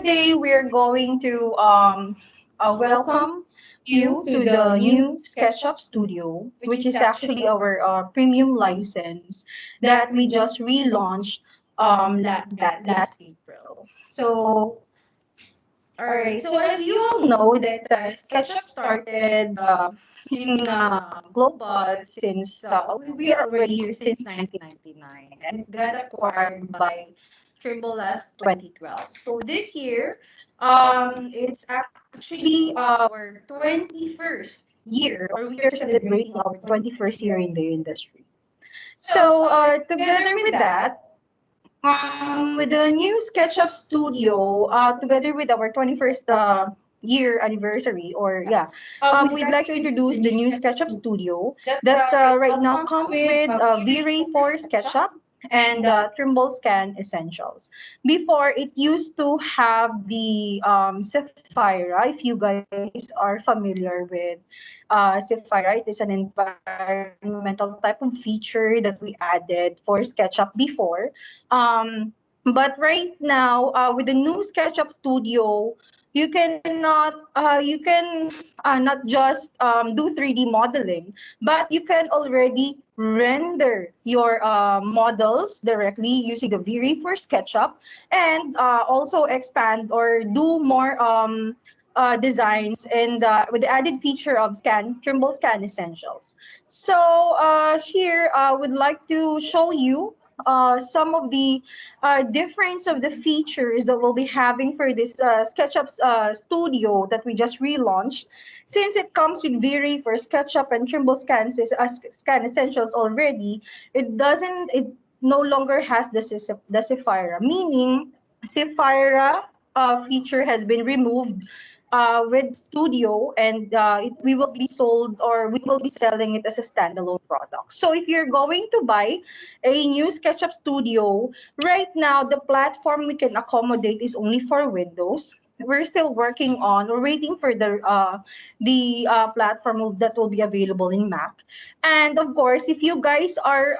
today we're going to welcome you to the new SketchUp Studio, which is actually our premium license that we just relaunched that last April. So, all right. So as you all know, that SketchUp started in global since we are already here since 1999, and it got acquired by Trimble last 2012. So this year, it's actually our 21st year, or we are celebrating our 21st year in the industry. So together with that, with the new SketchUp Studio, together with our 21st year anniversary, or yeah, we'd like to introduce the new SketchUp Studio that right now comes with V-Ray for SketchUp and Trimble Scan Essentials. Before, it used to have the Sapphira. If you guys are familiar with Sapphira, it is an environmental type of feature that we added for SketchUp before. But right now, with the new SketchUp Studio, you can not just do 3D modeling, but you can already render your models directly using the V-Ray for SketchUp, and also expand or do more designs, and with the added feature of Trimble Scan Essentials. So here I would like to show you some of the difference of the features that we'll be having for this SketchUp Studio that we just relaunched. Since it comes with V-Ray for SketchUp and Trimble Scan Essentials already, it no longer has the Sapphira, meaning Sapphira feature has been removed with Studio, and we will be sold, or we will be selling it as a standalone product. So if you're going to buy a new SketchUp Studio, right now the platform we can accommodate is only for Windows. We're still working on or waiting for the platform that will be available in Mac. And of course, if you guys are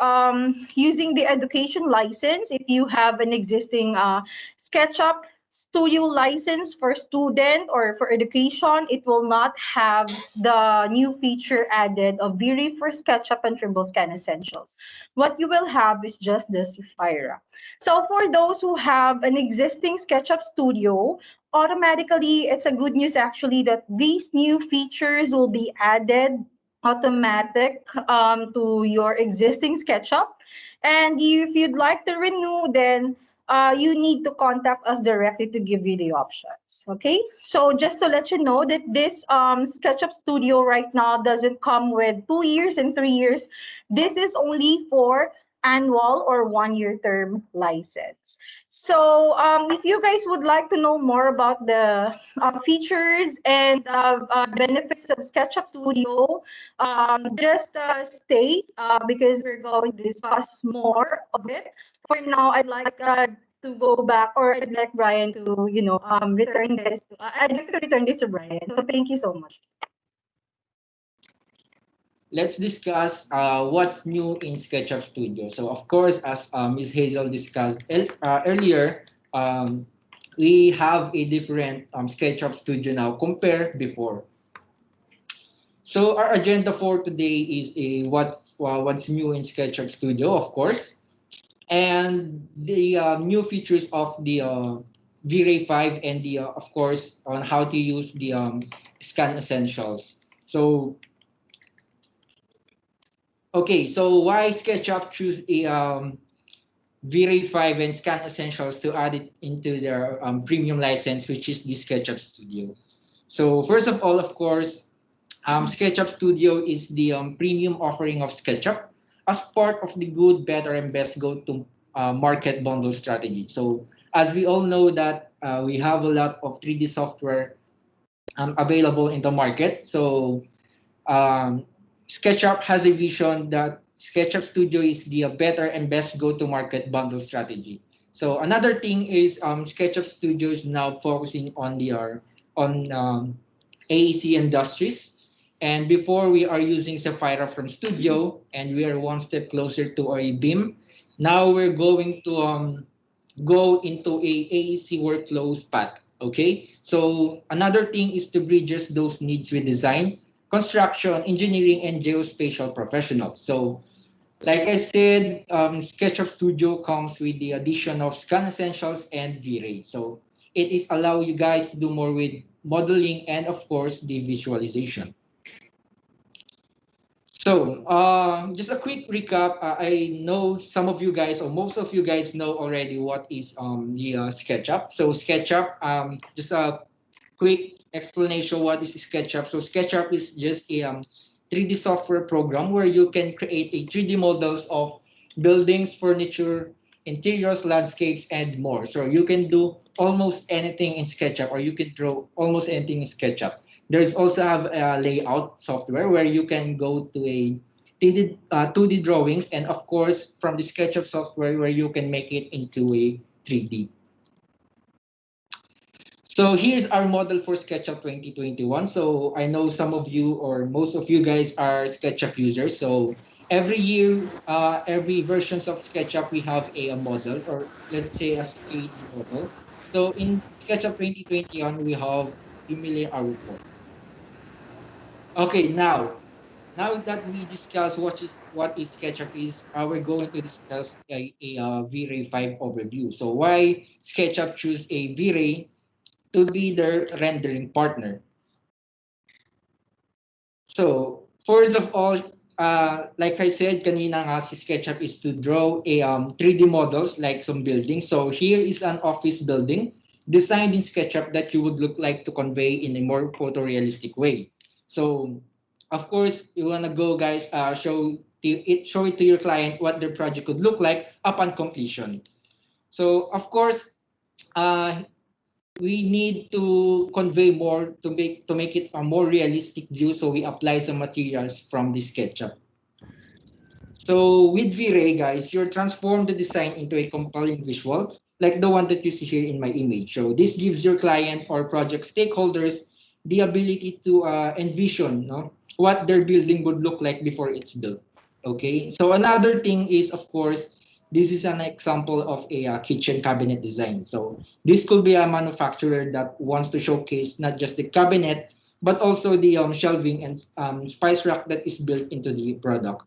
using the education license, if you have an existing SketchUp Studio license for student or for education, it will not have the new feature added of V-Ray for SketchUp and Trimble Scan Essentials. What you will have is just the Sapphira. So for those who have an existing SketchUp Studio, automatically, it's a good news actually that these new features will be added automatic to your existing SketchUp. And if you'd like to renew, then you need to contact us directly to give you the options. Okay, so just to let you know that this SketchUp Studio right now doesn't come with 2 years and 3 years. This is only for annual or 1 year term license. So if you guys would like to know more about the features and benefits of SketchUp Studio, just stay because we're going to discuss more of it. For now, I'd like to go back, or I'd like Brian to, return this. I'd like to return this to Brian. So thank you so much. Let's discuss what's new in SketchUp Studio. So of course, as Ms. Hazel discussed earlier, we have a different SketchUp Studio now compared before. So our agenda for today is what's new in SketchUp Studio, of course, and the new features of the V-Ray 5, and the of course on how to use the Scan Essentials. So okay, so why SketchUp choose a V-Ray 5 and Scan Essentials to add it into their premium license, which is the SketchUp Studio? So first of all, of course, SketchUp Studio is the premium offering of SketchUp as part of the good, better, and best go-to market bundle strategy. So as we all know that we have a lot of 3D software available in the market. So um, SketchUp has a vision that SketchUp Studio is the better and best go-to-market bundle strategy. So another thing is SketchUp Studio is now focusing on AEC industries. And before we are using Sapphira from Studio, and we are one step closer to a BIM. Now we're going to go into a AEC workflows path. Okay, so another thing is to bridges those needs with design, construction, engineering, and geospatial professionals. So like I said, SketchUp Studio comes with the addition of Scan Essentials and V-Ray. So it is allow you guys to do more with modeling and of course the visualization. So just a quick recap. I know some of you guys or most of you guys know already what is the SketchUp. So SketchUp, just a quick explanation what is SketchUp. So SketchUp is just a 3D software program where you can create a 3D models of buildings, furniture, interiors, landscapes, and more. So you can do almost anything in SketchUp, or you can draw almost anything in SketchUp. There's also have a layout software where you can go to a 2D drawings, and of course from the SketchUp software where you can make it into a 3D. So here's our model for SketchUp 2021. So I know some of you or most of you guys are SketchUp users. So every year, every versions of SketchUp, we have a model or let's say a scale model. So in SketchUp 2021, we have Humiliate R4. Okay, now that we discuss what is SketchUp is, we're going to discuss a V-Ray 5 overview. So why SketchUp choose a V-Ray to be their rendering partner. So, first of all, like I said kanina nga, si SketchUp is to draw a 3D models like some buildings. So here is an office building designed in SketchUp that you would look like to convey in a more photorealistic way. So, of course, you wanna go, guys, show it to your client what their project could look like upon completion. So, of course, uh, we need to convey more to make it a more realistic view, so we apply some materials from the SketchUp. So with V-Ray, guys, you're transform the design into a compelling visual like the one that you see here in my image. So this gives your client or project stakeholders the ability to envision, no, what their building would look like before it's built. Okay, so another thing is, of course, this is an example of a kitchen cabinet design. So this could be a manufacturer that wants to showcase not just the cabinet, but also the shelving and spice rack that is built into the product.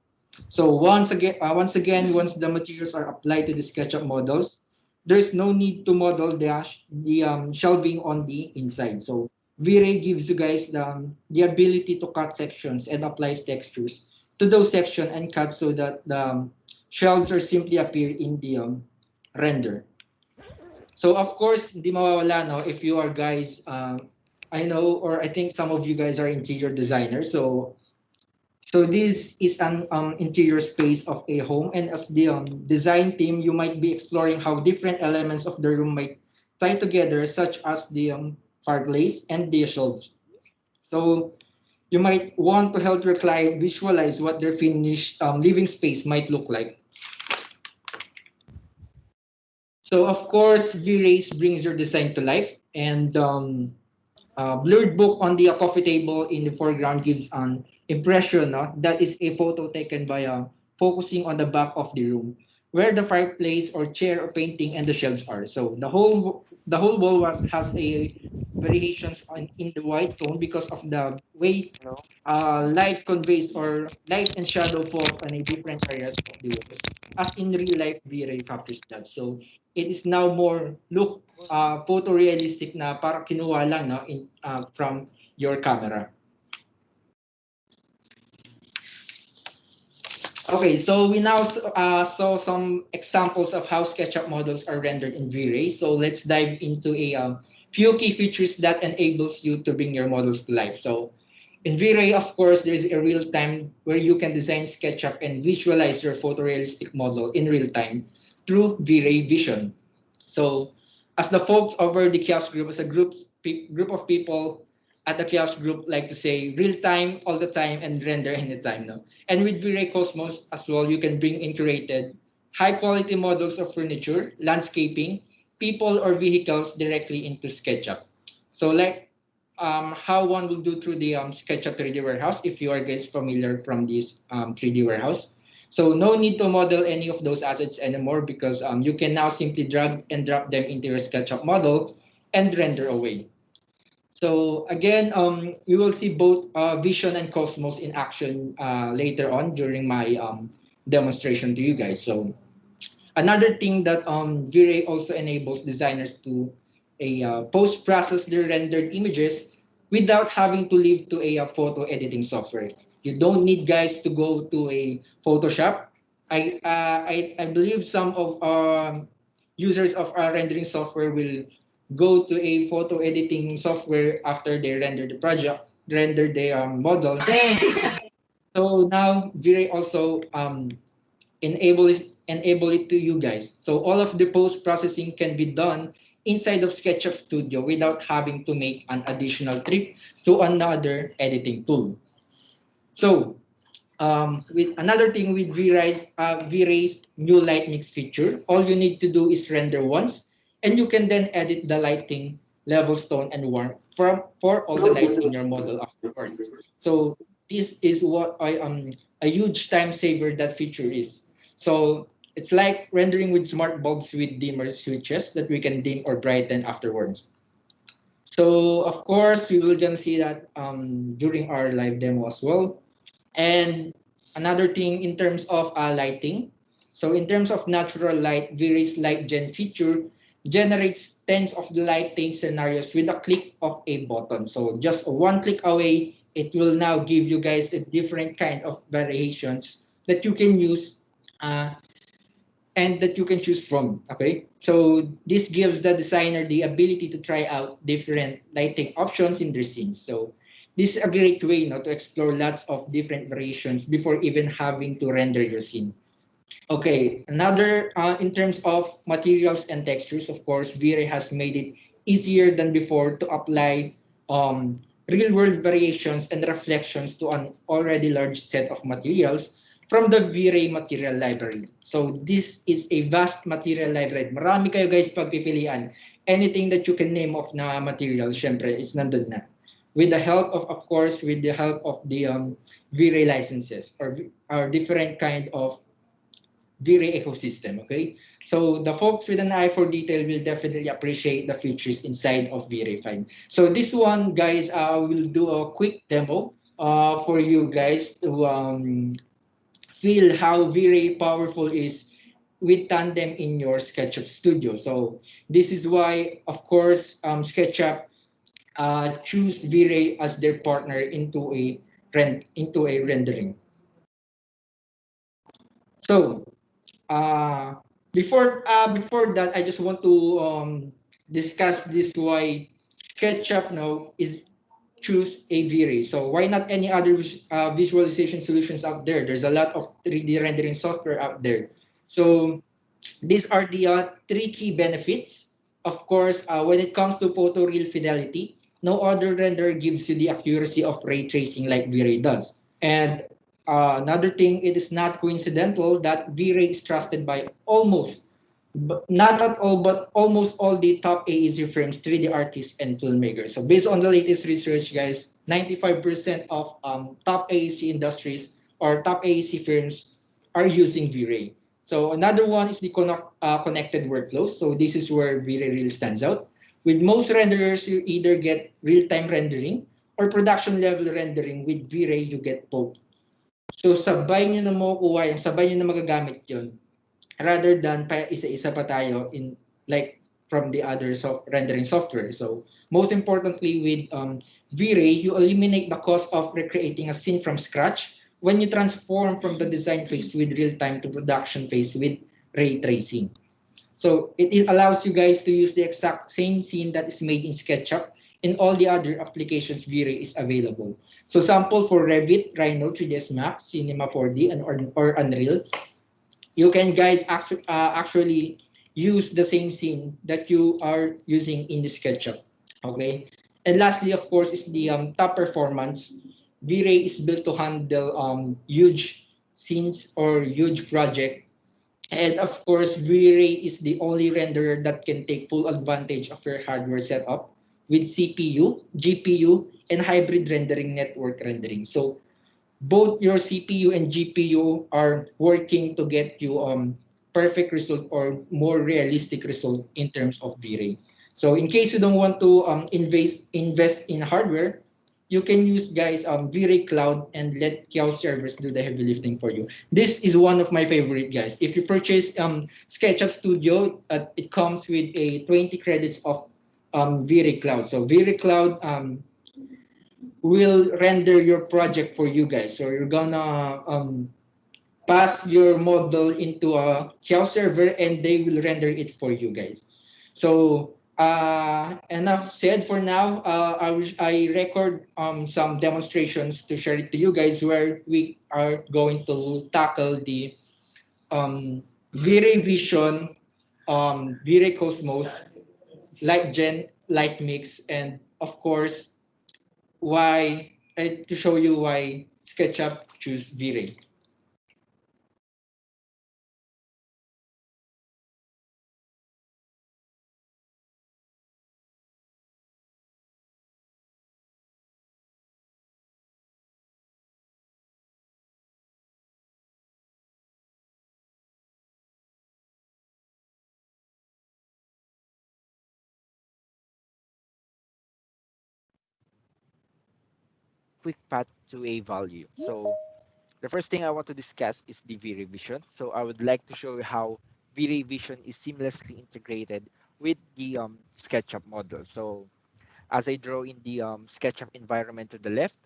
So once the materials are applied to the SketchUp models, there's no need to model the shelving on the inside. So V-Ray gives you guys the ability to cut sections and applies textures to those sections and cut so that the shelves are simply appear in the render. So of course, di mawawala, no, if you are guys, I know or I think some of you guys are interior designers. So this is an interior space of a home, and as the design team, you might be exploring how different elements of the room might tie together, such as the fireplace and the shelves. So you might want to help your client visualize what their finished living space might look like. So of course, V-Rays brings your design to life, and blurred book on the coffee table in the foreground gives an impression, no? That is a photo taken by focusing on the back of the room, where the fireplace or chair or painting and the shelves are. So the whole wall has a variations in the white tone because of the way light conveys or light and shadow falls on a different areas of the walls, as in real life V-Ray captures that. So it is now more look photorealistic na para kinuha lang, no, from your camera. Okay, so we now saw some examples of how SketchUp models are rendered in V-Ray. So let's dive into a few key features that enables you to bring your models to life. So in V-Ray, of course, there's a real time where you can design SketchUp and visualize your photorealistic model in real time through V-Ray Vision. So, as the folks over the kiosk group, as a group of people at the kiosk group like to say, real time, all the time, and render anytime. No? And with V-Ray Cosmos as well, you can bring in curated, high quality models of furniture, landscaping, people, or vehicles directly into SketchUp. So, like how one will do through the SketchUp 3D warehouse, if you are guys familiar from this 3D warehouse. So no need to model any of those assets anymore because you can now simply drag and drop them into your SketchUp model and render away. So again, we will see both Vision and Cosmos in action later on during my demonstration to you guys. So another thing that V-Ray also enables designers to post-process their rendered images without having to leave to a photo editing software. You don't need guys to go to a Photoshop. I believe some of users of our rendering software will go to a photo editing software after they render the project, render the model. So now V-Ray also enable it to you guys. So all of the post processing can be done inside of SketchUp Studio without having to make an additional trip to another editing tool. So with another thing with V-Ray's new light mix feature, all you need to do is render once, and you can then edit the lighting, level, tone, and warmth for all the lights in your model afterwards. So this is what I a huge time saver that feature is. So it's like rendering with smart bulbs with dimmer switches that we can dim or brighten afterwards. So of course we will gonna see that during our live demo as well. And another thing in terms of lighting. So in terms of natural light, various light gen feature generates tens of the lighting scenarios with a click of a button. So just one click away, it will now give you guys a different kind of variations that you can use uh, and that you can choose from. Okay, so this gives the designer the ability to try out different lighting options in their scenes. So this is a great way, to explore lots of different variations before even having to render your scene. Okay, another in terms of materials and textures, of course, V-Ray has made it easier than before to apply real-world variations and reflections to an already large set of materials from the V-Ray material library. So this is a vast material library. Marami kayo guys pagpipilian. Anything that you can name of na material, syempre, it's nandun na. With the help of course, with the help of the V-Ray licenses or different kind of V-Ray ecosystem. Okay, so the folks with an eye for detail will definitely appreciate the features inside of V-Ray 5. So this one, guys, will do a quick demo for you guys to feel how V-Ray powerful is with Tandem in your SketchUp studio. So this is why, of course, SketchUp choose V-Ray as their partner into a rendering. So Uh, before that, I just want to discuss this why SketchUp now is choose a V-Ray. So why not any other visualization solutions out there? There's a lot of 3D rendering software out there. So these are the three key benefits. Of course, when it comes to photoreal fidelity, no other render gives you the accuracy of ray tracing like V-Ray does. And another thing, it is not coincidental that V-Ray is trusted by not at all, but almost all the top AEC firms, 3D artists, and filmmakers. So based on the latest research, guys, 95% of top AEC industries or top AEC firms are using V-Ray. So another one is the connected workflows. So this is where V-Ray really stands out. With most renderers, you either get real-time rendering or production level rendering. With V-Ray, you get both. So sabay nyo na makukuha yan, sabay nyo na magagamit yon rather than pa isa-isa pa tayo in like from the other rendering software. So most importantly with V-Ray, you eliminate the cost of recreating a scene from scratch when you transform from the design phase with real-time to production phase with ray tracing. So it allows you guys to use the exact same scene that is made in SketchUp in all the other applications V-Ray is available. So sample for Revit, Rhino, 3ds Max, Cinema 4D, or Unreal, you can guys actually use the same scene that you are using in the SketchUp. Okay. And lastly, of course, is the top performance. V-Ray is built to handle huge scenes or huge project. And of course, V-Ray is the only renderer that can take full advantage of your hardware setup with CPU, GPU, and hybrid rendering network rendering. So both your CPU and GPU are working to get you perfect result or more realistic result in terms of V-Ray. So in case you don't want to invest in hardware, you can use guys V-Ray Cloud and let Kiosk servers do the heavy lifting for you. This is one of my favorite guys. If you purchase SketchUp Studio, it comes with a 20 credits of V-Ray Cloud. So V-Ray Cloud will render your project for you guys. So you're gonna pass your model into a Kiosk server and they will render it for you guys. So enough said for now. I record some demonstrations to share it to you guys where we are going to tackle the V-Ray Vision, V-Ray Cosmos, Light Gen, Light Mix, and of course why to show you why SketchUp choose V-Ray. Quick path to a value. So the first thing I want to discuss is the V-Ray Vision. So I would like to show you how V-Ray Vision is seamlessly integrated with the SketchUp model. So as I draw in the SketchUp environment to the left,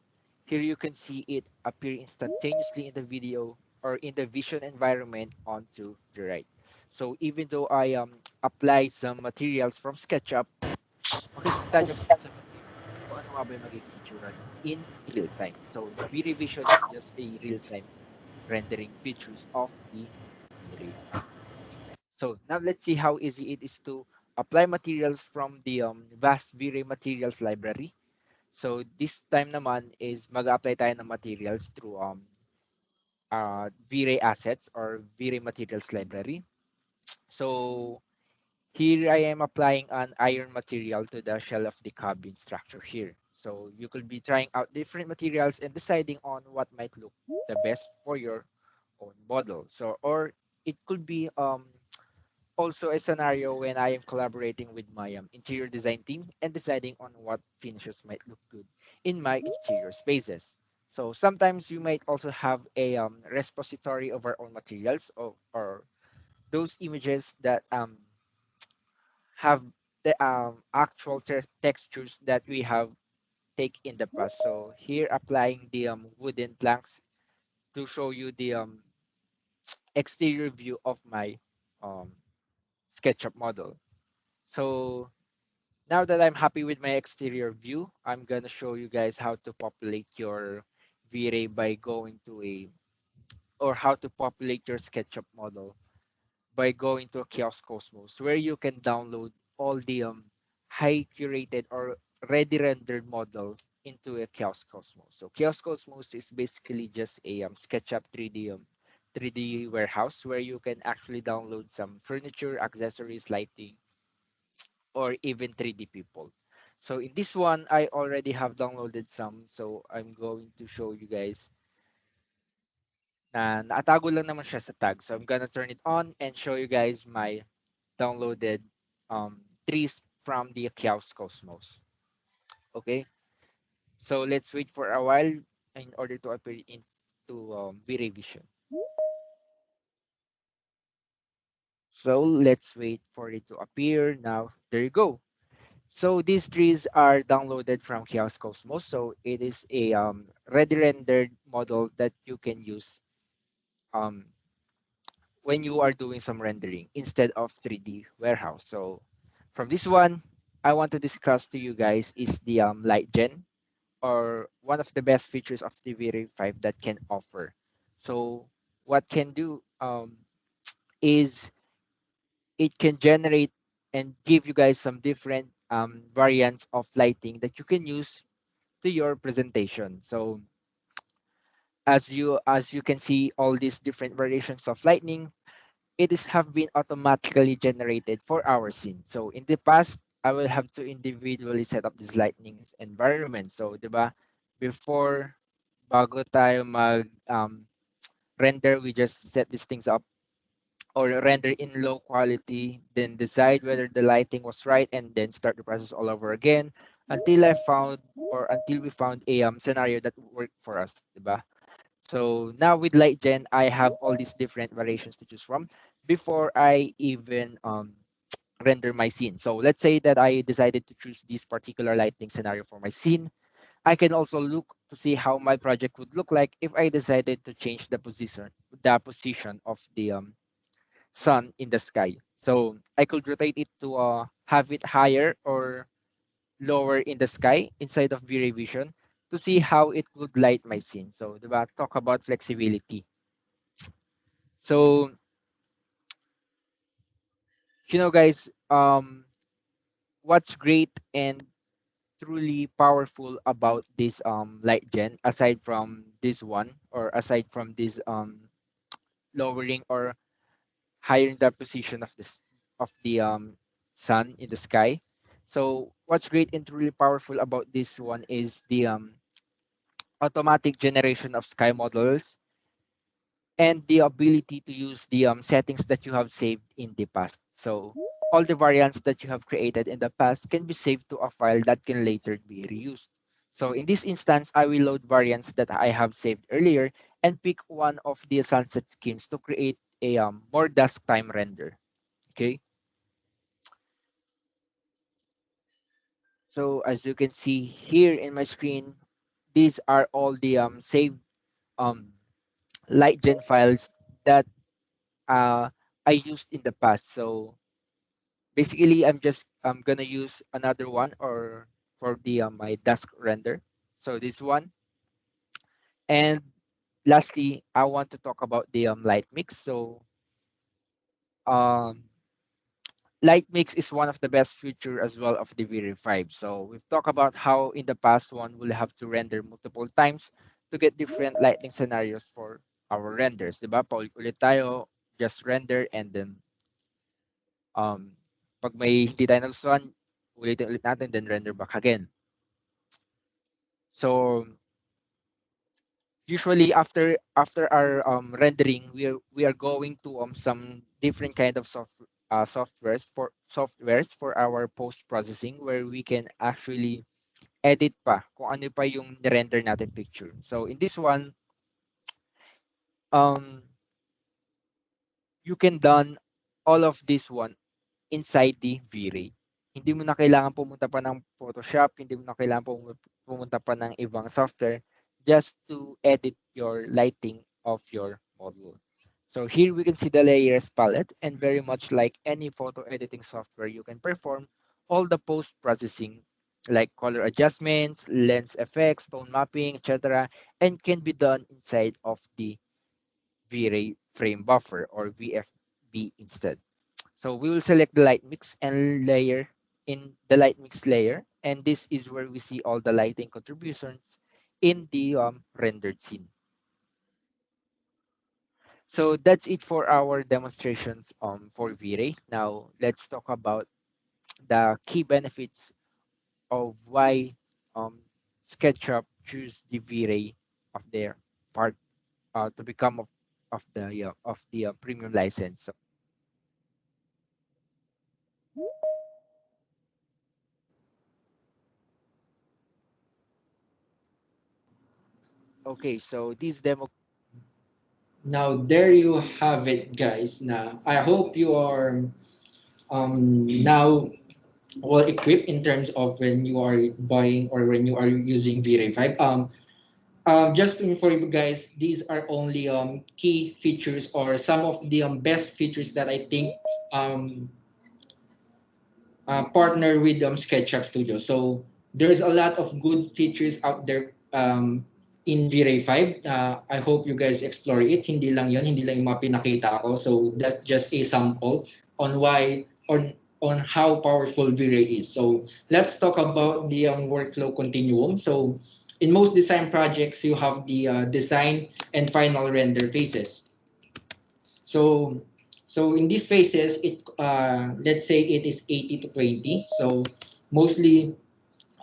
here you can see it appear instantaneously in the video or in the vision environment onto the right. So even though I apply some materials from SketchUp, makikita nyo sa video kung ano nga ba yung magiging itsura niya in real time. So the V revision is just a real time rendering features of the V-Ray. So now let's see how easy it is to apply materials from the vast V-Ray materials library. So this time naman is mag-apply tayo ng materials through V-Ray assets or V-Ray materials library. So here I am applying an iron material to the shell of the cabin structure here. So you could be trying out different materials and deciding on what might look the best for your own model. So or it could be also a scenario when I am collaborating with my interior design team and deciding on what finishes might look good in my interior spaces. So sometimes you might also have a repository of our own materials or those images that have the actual textures that we have take in the past. So here applying the wooden planks to show you the exterior view of my um, SketchUp model. So now that I'm happy with my exterior view, I'm gonna show you guys how to populate your V-Ray by going to a or how to populate your SketchUp model by going to a Kiosk Cosmos where you can download all the high curated or ready rendered model into a Kiosk Cosmos. So Kiosk Cosmos is basically just a SketchUp 3D warehouse where you can actually download some furniture, accessories, lighting, or even 3D people. So in this one, I already have downloaded some. So I'm going to show you guys na nakatago lang naman siya sa tag. So I'm gonna turn it on and show you guys my downloaded trees from the Kiosk Cosmos. Okay, so let's wait for a while in order to appear into V-Ray Vision. So let's wait for it to appear. Now, there you go. So these trees are downloaded from Kiosk Cosmos. So it is a ready rendered model that you can use um, when you are doing some rendering instead of 3D warehouse. So from this one, I want to discuss to you guys is the light gen or one of the best features of the V-Ray 5 that can offer. So what can do is it can generate and give you guys some different variants of lighting that you can use to your presentation. So as you can see all these different variations of lightning, it is have been automatically generated for our scene. So in the past, I will have to individually set up this lightning environment. So, 'di ba? Before bago tayo mag render, we just set these things up or render in low quality, then decide whether the lighting was right, and then start the process all over again until I found or until we found a scenario that worked for us, diba? So now with LightGen, I have all these different variations to choose from before I even render my scene. So let's say that I decided to choose this particular lighting scenario for my scene. I can also look to see how my project would look like if I decided to change the position of the sun in the sky. So I could rotate it to have it higher or lower in the sky inside of V-Ray Vision to see how it would light my scene. So, diba, talk about flexibility. So, guys, what's great and truly powerful about this light gen, aside from this one, or aside from this lowering or higher the position of the sun in the sky. So what's great and truly powerful about this one is the automatic generation of sky models and the ability to use the settings that you have saved in the past. So all the variants that you have created in the past can be saved to a file that can later be reused. So in this instance, I will load variants that I have saved earlier and pick one of the sunset schemes to create a more dusk time render. Okay. So as you can see here in my screen, these are all the saved um, LightGen files that I used in the past. So basically, I'm gonna use another one or for the my dusk render. So this one, and lastly, I want to talk about the light mix. So um, light mix is one of the best feature as well of the V5. So we've talked about how in the past one will have to render multiple times to get different lighting scenarios for our renders, diba? Paulit-ulit tayo, just render and then um pag may hindi tayo nagustuhan, ulitin ulit natin then render back again. So usually after our rendering, we are going to some different kind of softwares for our post processing where we can actually edit pa kung ano pa yung render natin picture. So in this one, um you can done all of this one inside the V-Ray. Hindi mo na kailangan pumunta pa ng Photoshop, hindi mo na kailangan pumunta pa ng ibang software just to edit your lighting of your model. So here we can see the layers palette, and very much like any photo editing software, you can perform all the post-processing like color adjustments, lens effects, tone mapping, etc. and can be done inside of the V-Ray frame buffer or VFB instead. So we will select the light mix and layer in the light mix layer. And this is where we see all the lighting contributions in the rendered scene. So that's it for our demonstrations for V-Ray. Now let's talk about the key benefits of why um, SketchUp choose the V-Ray of their part to become of the premium license. So, okay, so this demo. Now there you have it, guys. Now I hope you are now well equipped in terms of when you are buying or when you are using V-Ray 5. Just to inform you guys, these are only key features or some of the best features that I think um, partner with SketchUp Studio. So there's a lot of good features out there in V-Ray 5. I hope you guys explore it. Hindi lang yon, hindi lang yung mga pinakita ko. So that's just a sample on why on how powerful V-Ray is. So let's talk about the workflow continuum. So in most design projects, you have the design and final render phases. So so in these phases, it let's say it is 80 to 20. So mostly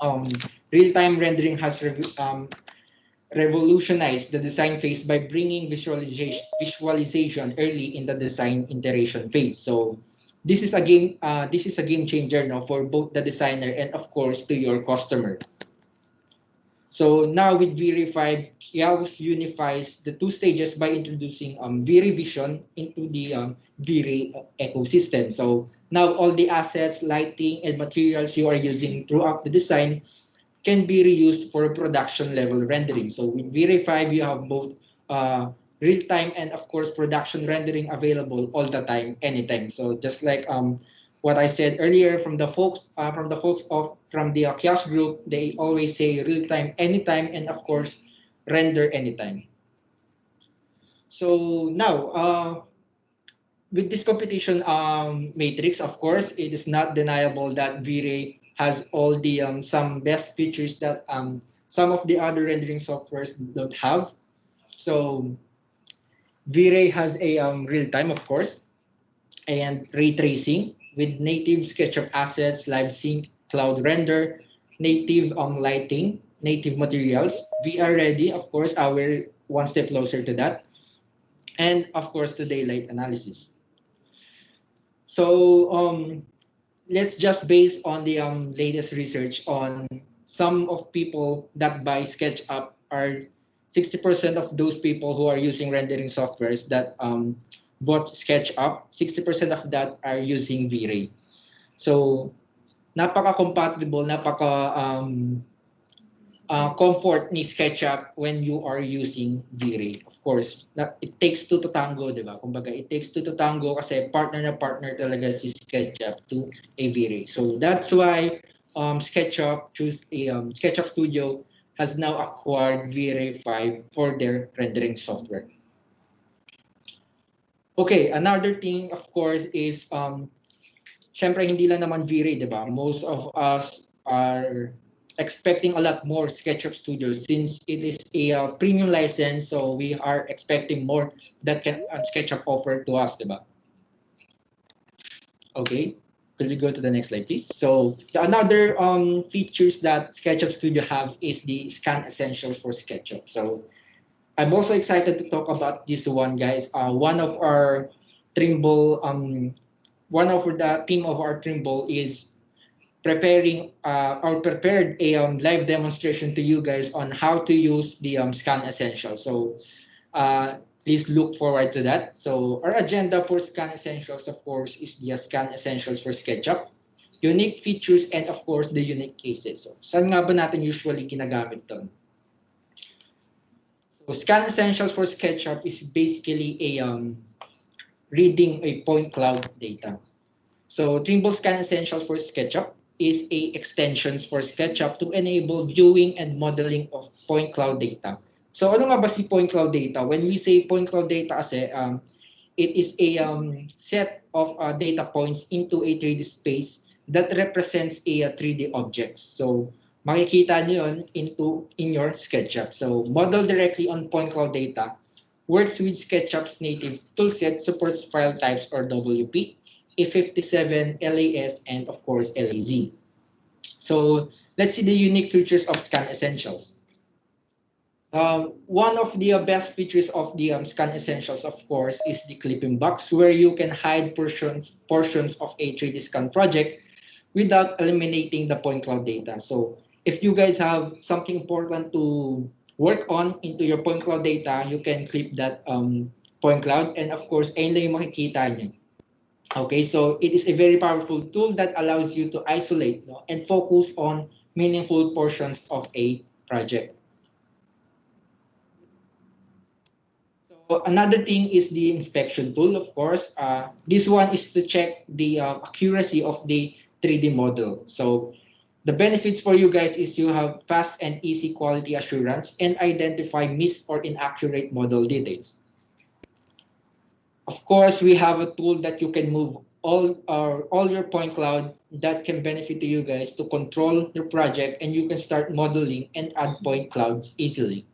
um, real-time rendering has revolutionized the design phase by bringing visualization early in the design iteration phase. So this is a game changer now for both the designer and of course to your customer. So now with V-Ray 5, Kiaos unifies the two stages by introducing V-Ray Vision into the V-Ray ecosystem. So now all the assets, lighting, and materials you are using throughout the design can be reused for production level rendering. So with V-Ray 5, you have both real-time and of course production rendering available all the time, anytime. So just like what I said earlier from the folks of from the Kiosk group, they always say real-time, anytime, and of course render anytime. So now with this competition matrix, of course, it is not deniable that V-Ray has all the some best features that some of the other rendering softwares don't have. So V-Ray has a real time, of course, and ray tracing with native SketchUp assets, live sync, cloud render, native lighting, native materials. We are ready, of course. We're one step closer to that, and of course, the daylight analysis. So let's just base on the latest research on some of people that buy SketchUp are 60% of those people who are using rendering softwares that bought SketchUp, 60% of that are using V-Ray. So napaka-compatible, comfort ni SketchUp when you are using V-Ray. Of course, it takes two to tango, di ba? Kumbaga, it takes two to tango kasi partner na partner talaga si SketchUp to a V-Ray. So that's why SketchUp Studio has now acquired V-Ray 5 for their rendering software. Okay, another thing, of course, is syempre hindi lang naman V-Ray, di ba? Most of us are expecting a lot more SketchUp Studio since it is a premium license, so we are expecting more that can SketchUp offer to us, di ba? Okay, could you go to the next slide, please? So the another features that SketchUp Studio have is the Scan Essentials for SketchUp. So I'm also excited to talk about this one, guys. One of our Trimble, one of the team of our Trimble is preparing or prepared a live demonstration to you guys on how to use the Scan Essentials. So please look forward to that. So our agenda for Scan Essentials, of course, is the Scan Essentials for SketchUp, unique features, and of course, the unique cases. So saan nga ba natin usually ginagamit doon? So Scan Essentials for SketchUp is basically a reading a point cloud data. So Trimble Scan Essentials for SketchUp is a extensions for SketchUp to enable viewing and modeling of point cloud data. So ano nga ba si point cloud data? When we say point cloud data kasi, it is a set of data points into a 3D space that represents a 3D object. So makikita nyo yun in your SketchUp. So model directly on point cloud data works with SketchUp's native toolset, supports file types or WP, A57, LAS, and of course LAZ. So let's see the unique features of Scan Essentials. One of the best features of the Scan Essentials, of course, is the clipping box, where you can hide portions of a 3D scan project without eliminating the point cloud data. So if you guys have something important to work on into your point cloud data, you can clip that point cloud, and of course, ayun lang yung makikita niyo. Okay, so it is a very powerful tool that allows you to isolate, no, and focus on meaningful portions of a project. So another thing is the inspection tool, of course. This one is to check the accuracy of the 3D model. So the benefits for you guys is you have fast and easy quality assurance and identify missed or inaccurate model details. Of course, we have a tool that you can move all your point cloud that can benefit to you guys to control your project, and you can start modeling and add point clouds easily.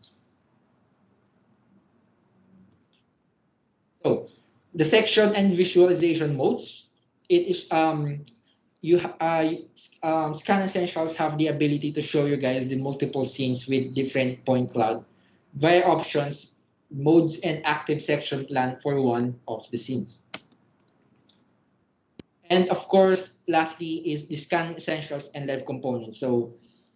So the section and visualization modes, it is Scan Essentials have the ability to show you guys the multiple scenes with different point cloud via options, modes, and active section plan for one of the scenes. And of course, lastly is the scan essentials and live components. So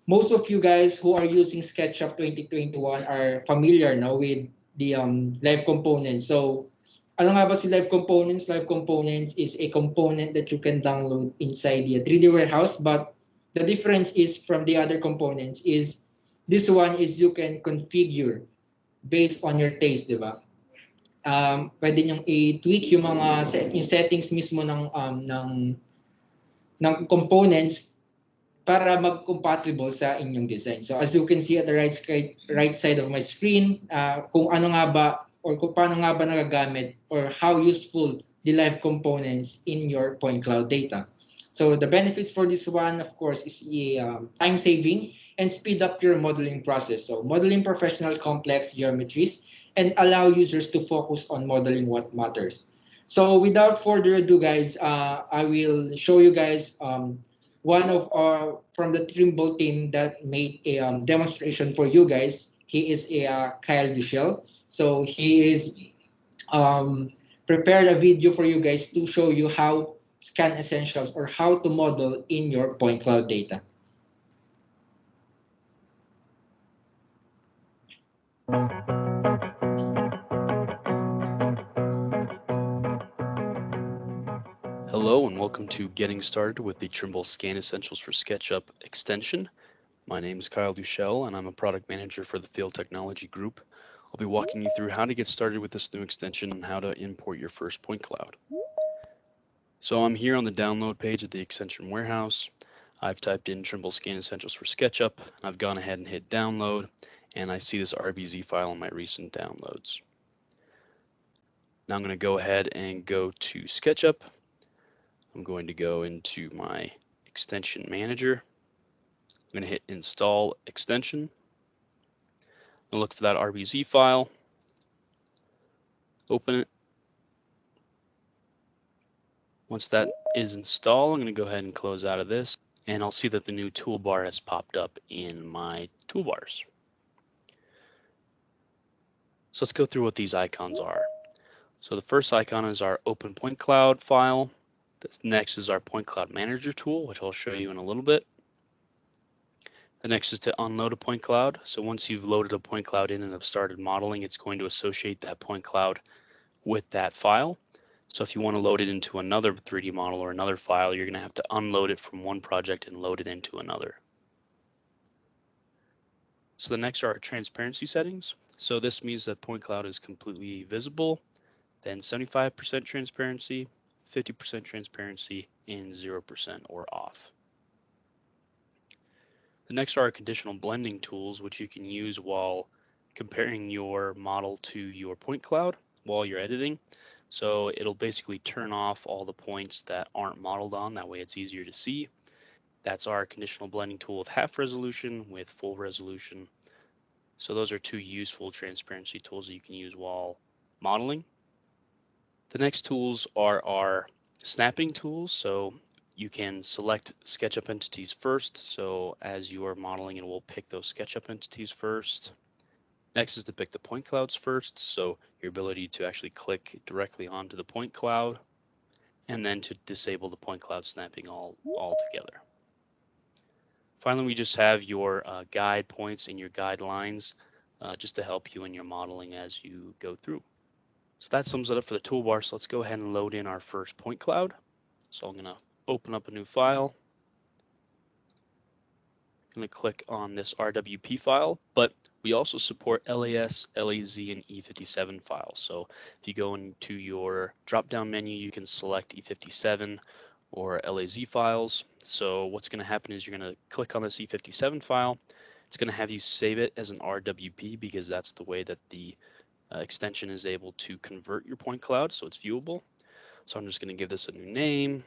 most of you guys who are using SketchUp 2021 are familiar now with the live components. So ano nga ba si live components? Live components is a component that you can download inside the 3D warehouse, but the difference is from the other components is this one is you can configure based on your taste, di ba? Pwede niyong i-tweak yung mga settings mismo ng components para mag-compatible sa inyong design. So as you can see at the right side of my screen, kung ano nga ba or kung paano nga ba nagagamit or how useful the live components in your point cloud data. So the benefits for this one, of course, is time saving and speed up your modeling process. So modeling professional complex geometries and allow users to focus on modeling what matters. So without further ado, guys, I will show you guys one of our from the Trimble team that made a demonstration for you guys. He is a Kyle Duchel. So he is um, prepared a video for you guys to show you how scan essentials or how to model in your point cloud data. Hello and welcome to Getting Started with the Trimble Scan Essentials for SketchUp extension. My name is Kyle Duchel and I'm a product manager for the Field Technology Group. I'll be walking you through how to get started with this new extension and how to import your first point cloud. So I'm here on the download page of the extension warehouse. I've typed in Trimble Scan Essentials for SketchUp. I've gone ahead and hit download and I see this RBZ file in my recent downloads. Now I'm going to go ahead and go to SketchUp. I'm going to go into my extension manager. I'm going to hit install extension. I'll look for that RBZ file, open it. Once that is installed, I'm going to go ahead and close out of this, and I'll see that the new toolbar has popped up in my toolbars. So let's go through what these icons are. So the first icon is our open point cloud file. The next is our point cloud manager tool, which I'll show you in a little bit. The next is to unload a point cloud. So once you've loaded a point cloud in and have started modeling, it's going to associate that point cloud with that file. So if you want to load it into another 3D model or another file, you're going to have to unload it from one project and load it into another. So the next are our transparency settings. So this means that point cloud is completely visible, then 75% transparency, 50% transparency, and 0% or off. The next are our conditional blending tools, which you can use while comparing your model to your point cloud while you're editing. So it'll basically turn off all the points that aren't modeled on. That way it's easier to see. That's our conditional blending tool with half resolution, with full resolution. So those are two useful transparency tools that you can use while modeling. The next tools are our snapping tools. So you can select SketchUp entities first. So as you are modeling, it will pick those SketchUp entities first. Next is to pick the point clouds first. So your ability to actually click directly onto the point cloud, and then to disable the point cloud snapping altogether. Finally, we just have your guide points and your guidelines just to help you in your modeling as you go through. So that sums it up for the toolbar. So let's go ahead and load in our first point cloud. So I'm going to open up a new file. I'm going to click on this RWP file, but we also support LAS, LAZ, and E57 files. So if you go into your drop-down menu, you can select E57 or LAZ files. So what's going to happen is you're going to click on this E57 file. It's going to have you save it as an RWP because that's the way that the extension is able to convert your point cloud, so it's viewable. So I'm just going to give this a new name.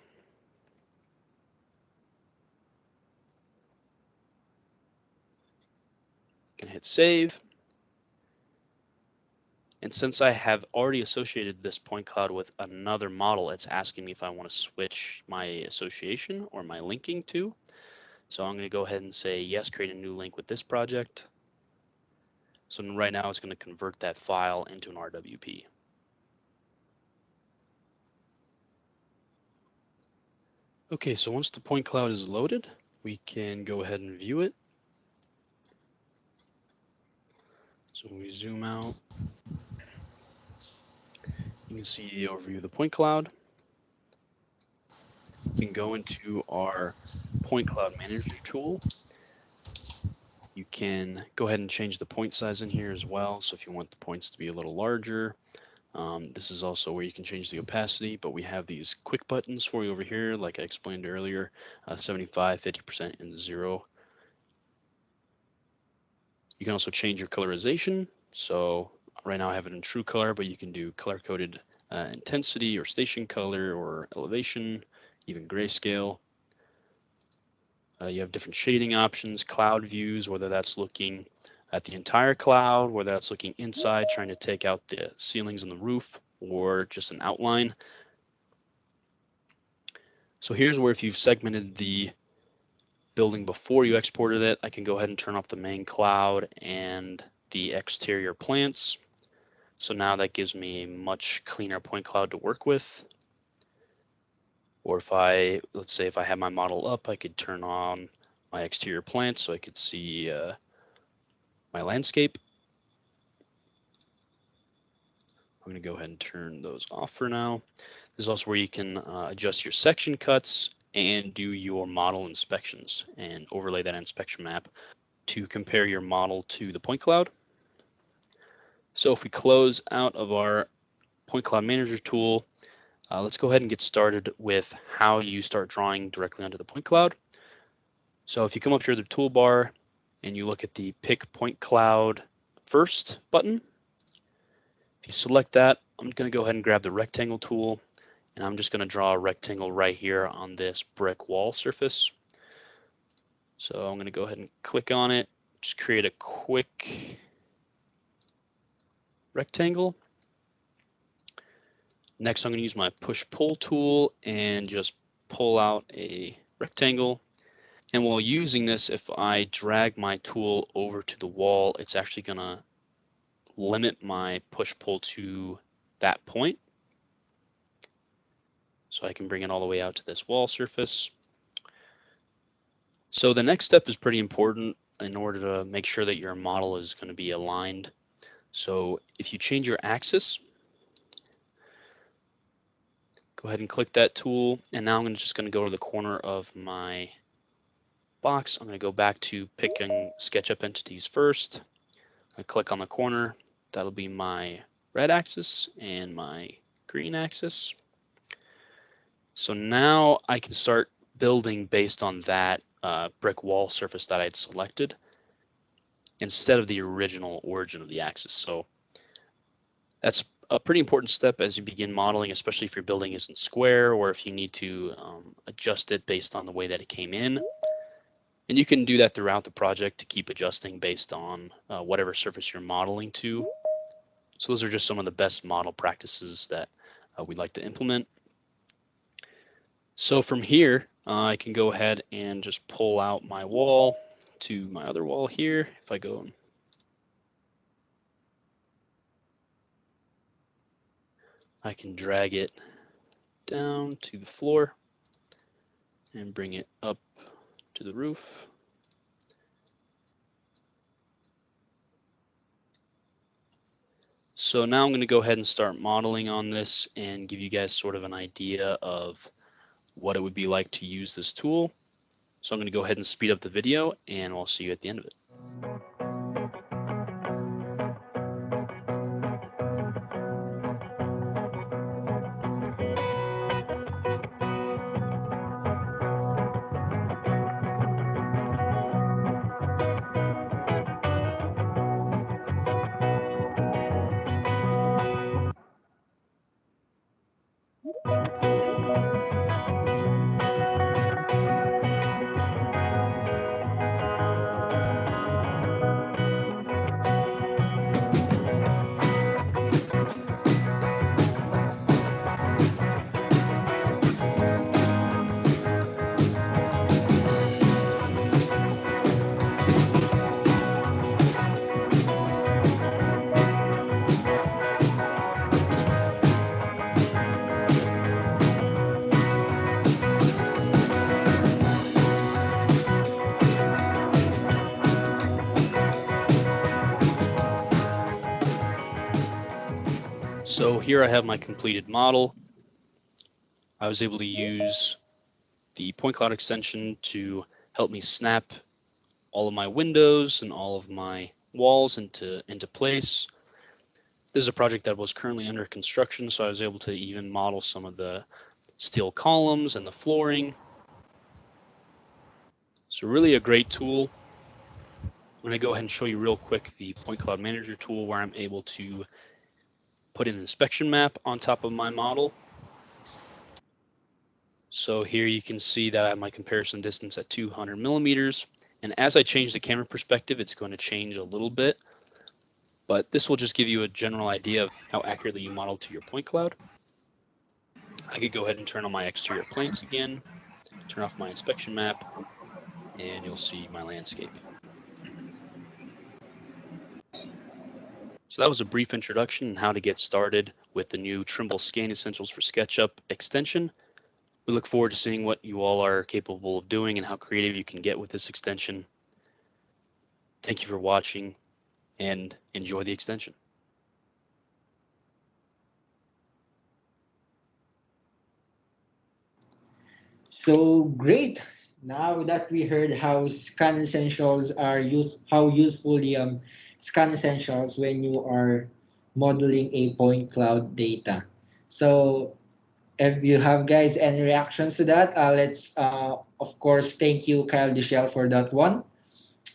Going to hit save. And since I have already associated this point cloud with another model, it's asking me if I want to switch my association or my linking to. So I'm going to go ahead and say yes, create a new link with this project. So right now it's going to convert that file into an RWP. Okay, so once the point cloud is loaded, we can go ahead and view it. So when we zoom out, you can see the overview of the point cloud. We can go into our point cloud manager tool. You can go ahead and change the point size in here as well. So if you want the points to be a little larger, this is also where you can change the opacity, but we have these quick buttons for you over here, like I explained earlier, 75, 50%, and 0. You can also change your colorization. So right now I have it in true color, but you can do color-coded intensity or station color or elevation, even grayscale. You have different shading options, cloud views, whether that's looking at the entire cloud, whether that's looking inside, trying to take out the ceilings and the roof, or just an outline. So here's where if you've segmented the building before you exported it, I can go ahead and turn off the main cloud and the exterior plants. So now that gives me a much cleaner point cloud to work with. Or if let's say if I have my model up, I could turn on my exterior plants so I could see my landscape. I'm going to go ahead and turn those off for now. This is also where you can adjust your section cuts and do your model inspections and overlay that inspection map to compare your model to the point cloud. So if we close out of our point cloud manager tool, let's go ahead and get started with how you start drawing directly onto the point cloud. So if you come up here to the toolbar and you look at the pick point cloud first button, if you select that, I'm going to go ahead and grab the rectangle tool, and I'm just going to draw a rectangle right here on this brick wall surface. So I'm going to go ahead and click on it, just create a quick rectangle. Next, I'm going to use my push-pull tool and just pull out a rectangle. And while using this, if I drag my tool over to the wall, it's actually going to limit my push-pull to that point. So I can bring it all the way out to this wall surface. So the next step is pretty important in order to make sure that your model is going to be aligned. So if you change your axis, go ahead and click that tool. And now I'm just going to go to the corner of my box. I'm going to go back to picking SketchUp entities first. I click on the corner. That'll be my red axis and my green axis. So now I can start building based on that brick wall surface that I'd selected instead of the original origin of the axis. So that's a pretty important step as you begin modeling, especially if your building isn't square or if you need to adjust it based on the way that it came in. And you can do that throughout the project to keep adjusting based on whatever surface you're modeling to. So those are just some of the best model practices that we'd like to implement. So from here, I can go ahead and just pull out my wall to my other wall here. If I go, I can drag it down to the floor and bring it up to the roof. So now I'm going to go ahead and start modeling on this and give you guys sort of an idea of what it would be like to use this tool. So I'm going to go ahead and speed up the video and I'll see you at the end of it. So here I have my completed model. I was able to use the point cloud extension to help me snap all of my windows and all of my walls into place. This is a project that was currently under construction, so I was able to even model some of the steel columns and the flooring. So really a great tool. I'm going to go ahead and show you real quick the Point Cloud Manager tool, where I'm able to put an inspection map on top of my model. So here you can see that I have my comparison distance at 200 millimeters. And as I change the camera perspective, it's going to change a little bit. But this will just give you a general idea of how accurately you model to your point cloud. I could go ahead and turn on my exterior plants again, turn off my inspection map, and you'll see my landscape. So that was a brief introduction on how to get started with the new Trimble Scan Essentials for SketchUp extension. We look forward to seeing what you all are capable of doing and how creative you can get with this extension. Thank you for watching and enjoy the extension. So great. Now that we heard how scan essentials are used, how useful the scan essentials when you are modeling a point cloud data. So if you have guys any reactions to that, let's of course thank you Kyle Dishel for that one.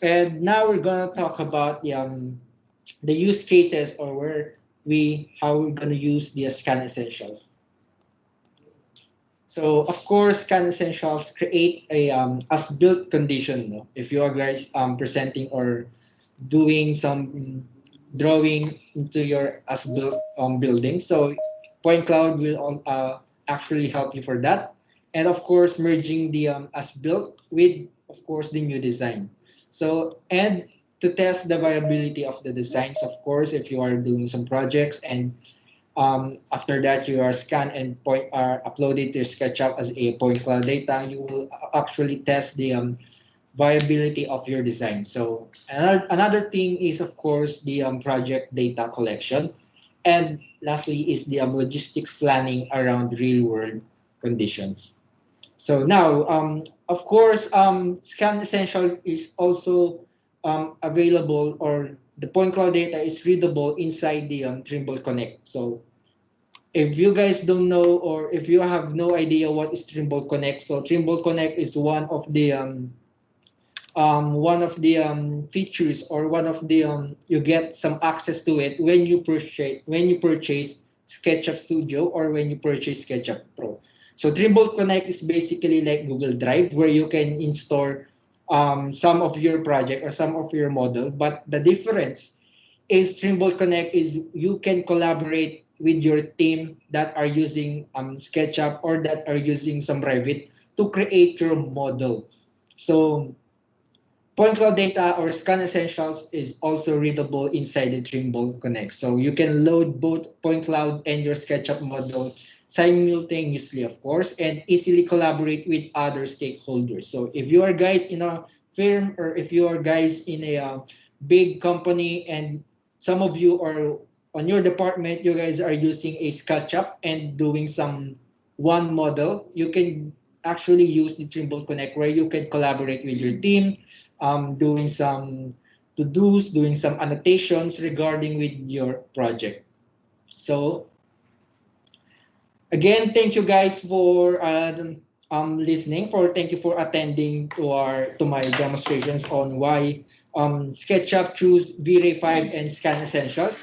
And now we're gonna talk about the use cases or where we how we're gonna use the scan essentials. So of course, Scan Essentials create a as-built condition. No? If you are guys presenting or doing some drawing into your as-built building, so Point Cloud will actually help you for that. And of course, merging the as-built with, of course, the new design. So and to test the viability of the designs, of course, if you are doing some projects and after that, you are scanned and point are uploaded to SketchUp as a point cloud data. You will actually test the viability of your design. So another thing is of course the project data collection, and lastly is the logistics planning around real world conditions. So now, of course, Scan Essential is also available, or the point cloud data is readable inside the Trimble Connect. So if you guys don't know or if you have no idea what is Trimble Connect, so Trimble Connect is one of the features, or one of the you get some access to it when you purchase SketchUp Studio or when you purchase SketchUp Pro. So Trimble Connect is basically like Google Drive where you can install some of your project or some of your model, but the difference is Trimble Connect is you can collaborate with your team that are using SketchUp or that are using some Revit to create your model. So Point Cloud Data or Scan Essentials is also readable inside the Trimble Connect. So you can load both Point Cloud and your SketchUp model simultaneously, of course, and easily collaborate with other stakeholders. So if you are guys in a firm or if you are guys in a big company and some of you are on your department, you guys are using a SketchUp and doing some one model, you can actually use the Trimble Connect where you can collaborate with your team, doing some to-dos, doing some annotations regarding with your project. So again, thank you guys for listening. Thank you for attending to my demonstrations on why SketchUp choose V-Ray 5 and Scan Essentials.